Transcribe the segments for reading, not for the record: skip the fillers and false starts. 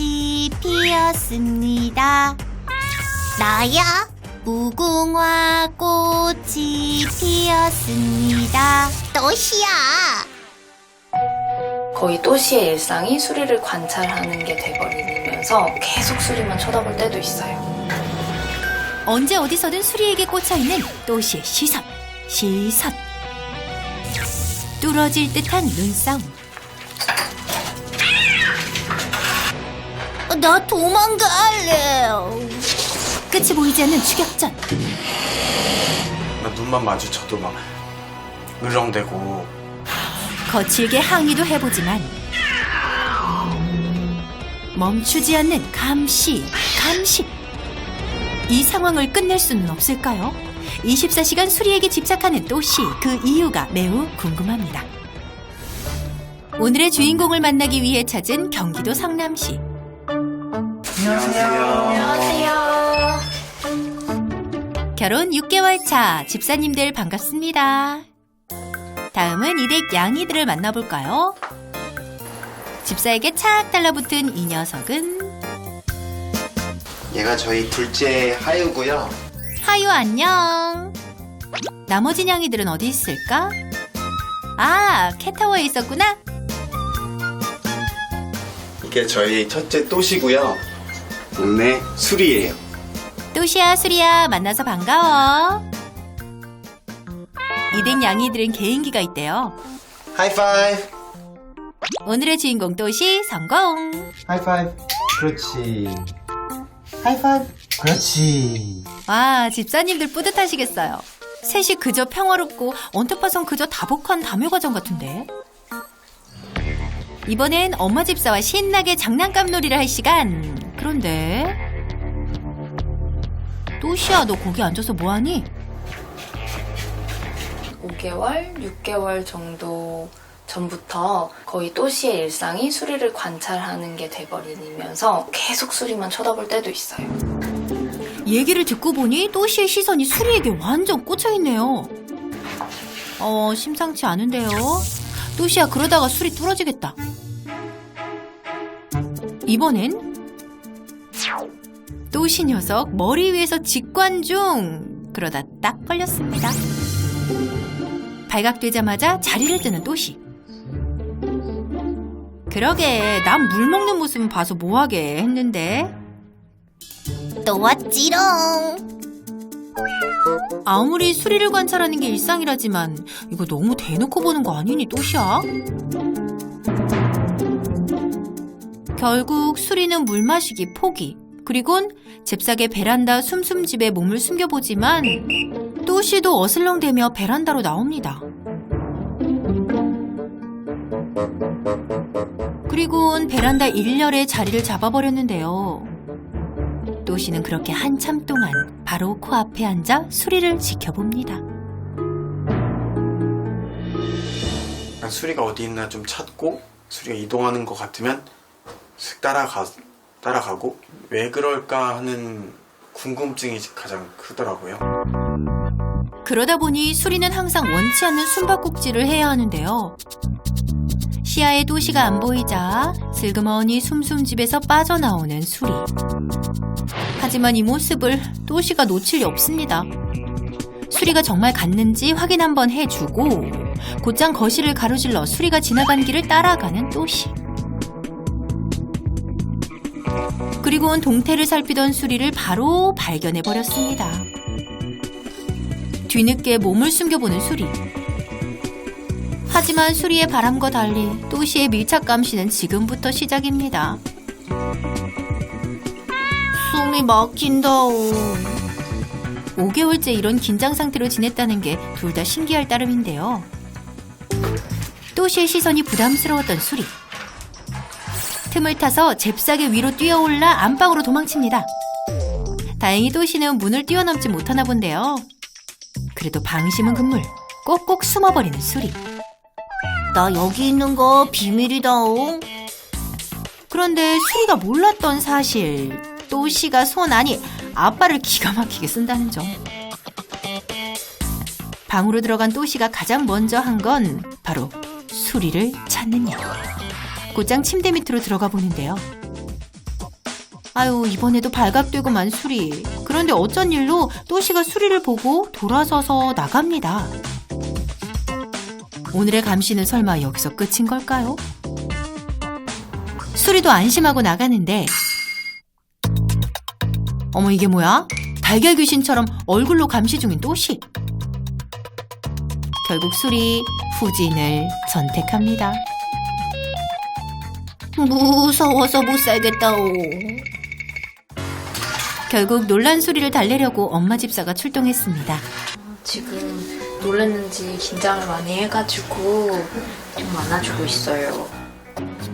꽃이 피었습니다. 나야? 무궁화 꽃이 피었습니다. 또시야. 거의 또시의 일상이 수리를 관찰하는 게 돼버리면서 계속 수리만 쳐다볼 때도 있어요. 언제 어디서든 수리에게 꽂혀있는 또시의 시선. 뚫어질 듯한 눈싸움. 나 도망갈래. 끝이 보이지 않는 추격전. 나 눈만 마주쳐도 막 을렁대고. 거칠게 항의도 해보지만 멈추지 않는 감시. 이 상황을 끝낼 수는 없을까요? 24시간 수리에게 집착하는 또시, 그 이유가 매우 궁금합니다. 오늘의 주인공을 만나기 위해 찾은 경기도 성남시. 안녕하세요. 결혼 6개월 차 집사님들 반갑습니다. 다음은 이댁 양이들을 만나볼까요? 집사에게 착 달라붙은 이 녀석은 얘가 저희 둘째 하유고요. 하유 안녕. 나머지 양이들은 어디 있을까? 아, 캣타워에 있었구나. 이게 저희 첫째 또시고요. 막내 수리예요. 또시야, 수리야, 만나서 반가워. 이댁 양이들은 개인기가 있대요. 하이파이브. 오늘의 주인공 또시 성공. 하이파이브. 그렇지. 하이파이브. 그렇지. 와, 집사님들 뿌듯하시겠어요. 셋이 그저 평화롭고 언뜻 봐선 그저 다복한 다묘과정 같은데. 이번엔 엄마 집사와 신나게 장난감 놀이를 할 시간. 그런데 또시야, 너 거기 앉아서 뭐하니? 5개월, 6개월 정도 전부터 거의 또시의 일상이 수리를 관찰하는 게 돼버리면서 계속 수리만 쳐다볼 때도 있어요. 얘기를 듣고 보니 또시의 시선이 수리에게 완전 꽂혀있네요. 심상치 않은데요. 또시야, 그러다가 수리 뚫어지겠다. 이번엔 또시 녀석 머리 위에서 직관 중. 그러다 딱 걸렸습니다. 발각되자마자 자리를 뜨는 또시. 그러게, 난 물 먹는 모습 봐서 뭐하게 했는데. 또 왔지롱. 아무리 수리를 관찰하는 게 일상이라지만 이거 너무 대놓고 보는 거 아니니, 또시야? 결국 수리는 물 마시기 포기. 그리곤 잽싸게 베란다 숨숨집에 몸을 숨겨보지만 또시도 어슬렁대며 베란다로 나옵니다. 그리곤 베란다 일렬에 자리를 잡아버렸는데요. 또시는 그렇게 한참 동안 바로 코앞에 앉아 수리를 지켜봅니다. 수리가 어디 있나 좀 찾고, 수리가 이동하는 것 같으면 슥 따라가고 왜 그럴까 하는 궁금증이 가장 크더라고요. 그러다 보니 수리는 항상 원치 않는 숨바꼭질을 해야 하는데요. 시야에 또시가 안 보이자 슬그머니 숨숨집에서 빠져나오는 수리. 하지만 이 모습을 또시가 놓칠 리 없습니다. 수리가 정말 갔는지 확인 한번 해주고 곧장 거실을 가로질러 수리가 지나간 길을 따라가는 또시. 그리고는 동태를 살피던 수리를 바로 발견해버렸습니다. 뒤늦게 몸을 숨겨보는 수리. 하지만 수리의 바람과 달리 또시의 밀착 감시는 지금부터 시작입니다. 숨이 막힌다오. 5개월째 이런 긴장 상태로 지냈다는 게 둘 다 신기할 따름인데요. 또시의 시선이 부담스러웠던 수리. 틈을 타서 잽싸게 위로 뛰어올라 안방으로 도망칩니다. 다행히 또시는 문을 뛰어넘지 못하나 본데요. 그래도 방심은 금물. 꼭꼭 숨어버리는 수리. 나 여기 있는 거 비밀이다옹. 그런데 수리가 몰랐던 사실. 또시가 손, 아니 아빠를 기가 막히게 쓴다는 점. 방으로 들어간 또시가 가장 먼저 한 건 바로 수리를 찾는 일. 곧장 침대 밑으로 들어가 보는데요. 아유, 이번에도 발각되고만 수리. 그런데 어쩐 일로 또시가 수리를 보고 돌아서서 나갑니다. 오늘의 감시는 설마 여기서 끝인 걸까요? 수리도 안심하고 나가는데 어머, 이게 뭐야? 달걀 귀신처럼 얼굴로 감시 중인 또시. 결국 수리 후진을 선택합니다. 무서워서 못 살겠다오. 결국 놀란 수리를 달래려고 엄마 집사가 출동했습니다. 지금 놀랐는지 긴장을 많이 해가지고 좀 안아주고 있어요.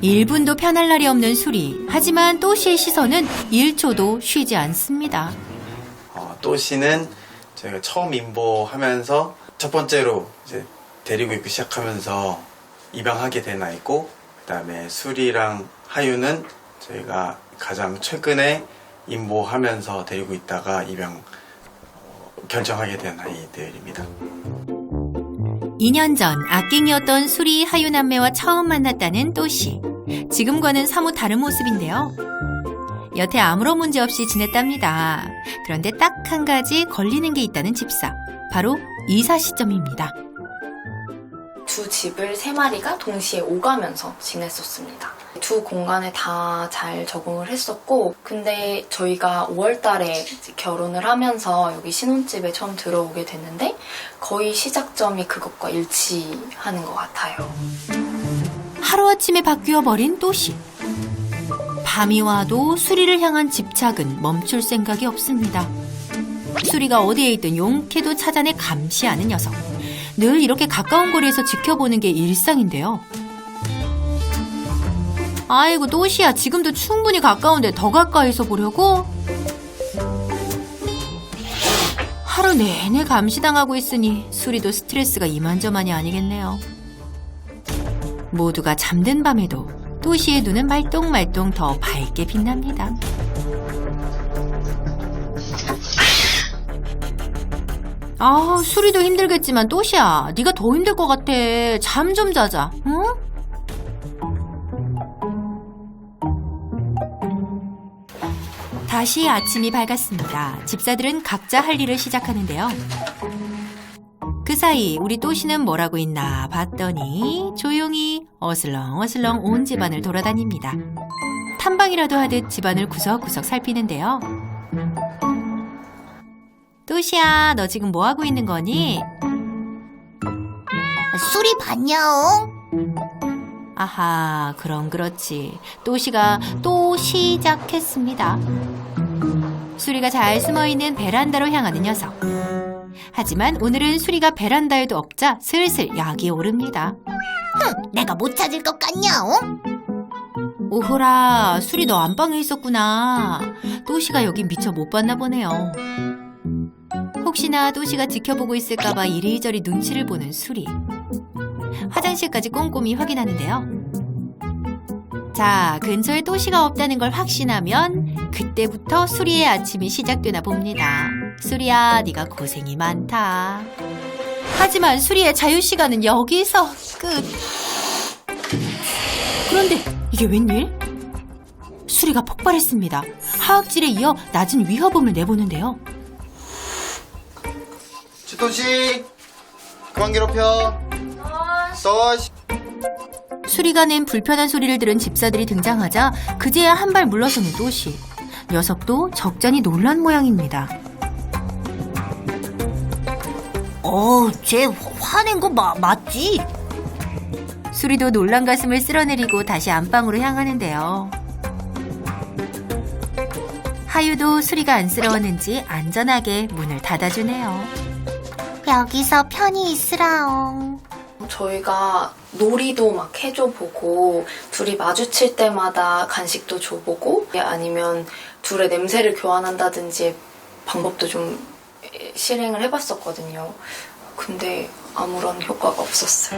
1분도 편할 날이 없는 수리. 하지만 또시의 시선은 1초도 쉬지 않습니다. 또시는 저희가 처음 임보하면서 첫 번째로 이제 데리고 있기 시작하면서 입양하게 된 아이고, 그 다음에 수리랑 하유는 저희가 가장 최근에 임보하면서 데리고 있다가 입양 결정하게 된 아이들입니다. 2년 전 악갱이었던 수리 하유 남매와 처음 만났다는 또시. 지금과는 사뭇 다른 모습인데요. 여태 아무런 문제 없이 지냈답니다. 그런데 딱 한 가지 걸리는 게 있다는 집사. 바로 이사 시점입니다. 두 집을 3마리가 동시에 오가면서 지냈었습니다. 두 공간에 다 잘 적응을 했었고, 근데 저희가 5월 달에 결혼을 하면서 여기 신혼집에 처음 들어오게 됐는데 거의 시작점이 그것과 일치하는 것 같아요. 하루아침에 바뀌어버린 또시. 밤이 와도 수리를 향한 집착은 멈출 생각이 없습니다. 수리가 어디에 있든 용케도 찾아내 감시하는 녀석. 늘 이렇게 가까운 거리에서 지켜보는 게 일상인데요. 아이고, 또시야, 지금도 충분히 가까운데 더 가까이서 보려고? 하루 내내 감시당하고 있으니 수리도 스트레스가 이만저만이 아니겠네요. 모두가 잠든 밤에도 또시의 눈은 말똥말똥 더 밝게 빛납니다. 아, 수리도 힘들겠지만 또시야, 네가 더 힘들 것 같아. 잠 좀 자자, 응? 다시 아침이 밝았습니다. 집사들은 각자 할 일을 시작하는데요. 그 사이 우리 또시는 뭘 하고 있나 봤더니 조용히 어슬렁어슬렁 온 집안을 돌아다닙니다. 탐방이라도 하듯 집안을 구석구석 살피는데요. 또시야, 너 지금 뭐 하고 있는 거니? 수리 봤냐옹? 아하, 그럼 그렇지. 또시가 또 시작했습니다. 수리가 잘 숨어있는 베란다로 향하는 녀석. 하지만 오늘은 수리가 베란다에도 없자 슬슬 약이 오릅니다. 내가 못 찾을 것 같냐옹? 오호라, 수리 너 안방에 있었구나. 또시가 여긴 미처 못 봤나 보네요. 혹시나 또시가 지켜보고 있을까봐 이리저리 눈치를 보는 수리. 화장실까지 꼼꼼히 확인하는데요. 자, 근처에 또시가 없다는 걸 확신하면 그때부터 수리의 아침이 시작되나 봅니다. 수리야, 네가 고생이 많다. 하지만 수리의 자유시간은 여기서 끝. 그런데 이게 웬일? 수리가 폭발했습니다. 하악질에 이어 낮은 위협음을 내보는데요. 치토씨, 그만 괴롭혀. 써시. 수리가 낸 불편한 소리를 들은 집사들이 등장하자 그제야 한 발 물러서는 또시. 녀석도 적잖이 놀란 모양입니다. 쟤 화낸 거 맞지? 수리도 놀란 가슴을 쓸어내리고 다시 안방으로 향하는데요. 하유도 수리가 안쓰러웠는지 안전하게 문을 닫아주네요. 여기서 편히 있으라옹. 저희가 놀이도 막 해줘보고 둘이 마주칠 때마다 간식도 줘보고 아니면 둘의 냄새를 교환한다든지 방법도 좀 실행을 해봤었거든요. 근데 아무런 효과가 없었어요.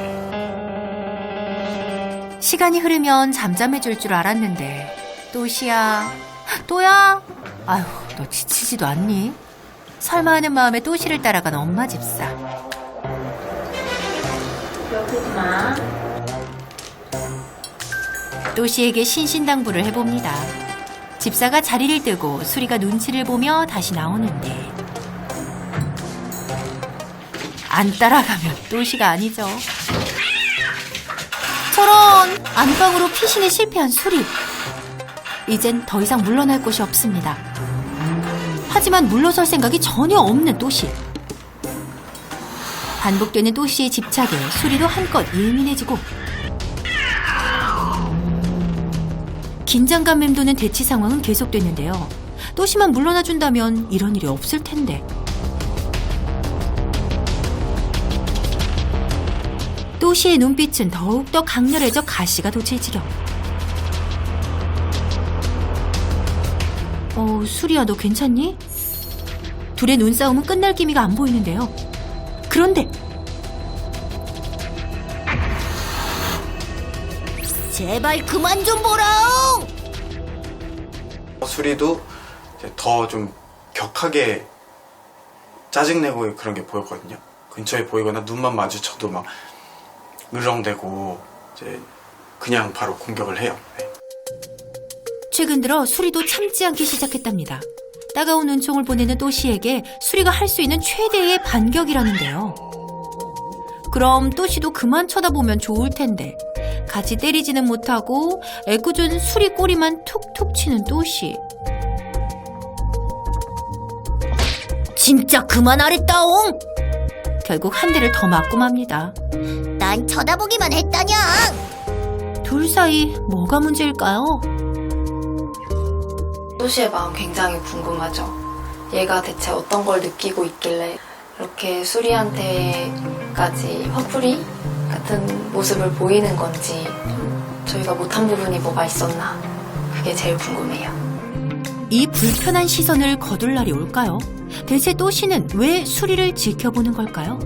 시간이 흐르면 잠잠해질 줄 알았는데 또시야, 또야? 아휴, 너 지치지도 않니? 설마 하는 마음에 또시를 따라간 엄마 집사. 또시에게 신신당부를 해봅니다. 집사가 자리를 뜨고 수리가 눈치를 보며 다시 나오는데 안 따라가면 또시가 아니죠. 저런! 안방으로 피신에 실패한 수리. 이젠 더 이상 물러날 곳이 없습니다. 하지만 물러설 생각이 전혀 없는 또시. 반복되는 또시의 집착에 수리도 한껏 예민해지고 긴장감 맴도는 대치 상황은 계속되는데요. 또시만 물러나준다면 이런 일이 없을 텐데. 또시의 눈빛은 더욱더 강렬해져 가시가 돋칠 지경. 수리야, 너 괜찮니? 둘의 눈싸움은 끝날 기미가 안 보이는데요. 그런데 제발 그만 좀 보라옹. 수리도 더 좀 격하게 짜증내고 그런 게 보였거든요. 근처에 보이거나 눈만 마주쳐도 막 으렁대고 이제 그냥 바로 공격을 해요. 네. 최근 들어 수리도 참지 않기 시작했답니다. 따가운 은총을 보내는 또시에게 수리가 할 수 있는 최대의 반격이라는데요. 그럼 또시도 그만 쳐다보면 좋을 텐데 같이 때리지는 못하고 애꿎은 수리 꼬리만 툭툭 치는 또시. 진짜 그만하랬다옹. 결국 한 대를 더 맞고 맙니다. 난 쳐다보기만 했다냥. 둘 사이 뭐가 문제일까요? 또시의 마음 굉장히 궁금하죠. 얘가 대체 어떤 걸 느끼고 있길래 이렇게 수리한테까지 화풀이 같은 모습을 보이는 건지, 저희가 못한 부분이 뭐가 있었나, 그게 제일 궁금해요. 이 불편한 시선을 거둘 날이 올까요? 대체 또시는 왜 수리를 지켜보는 걸까요?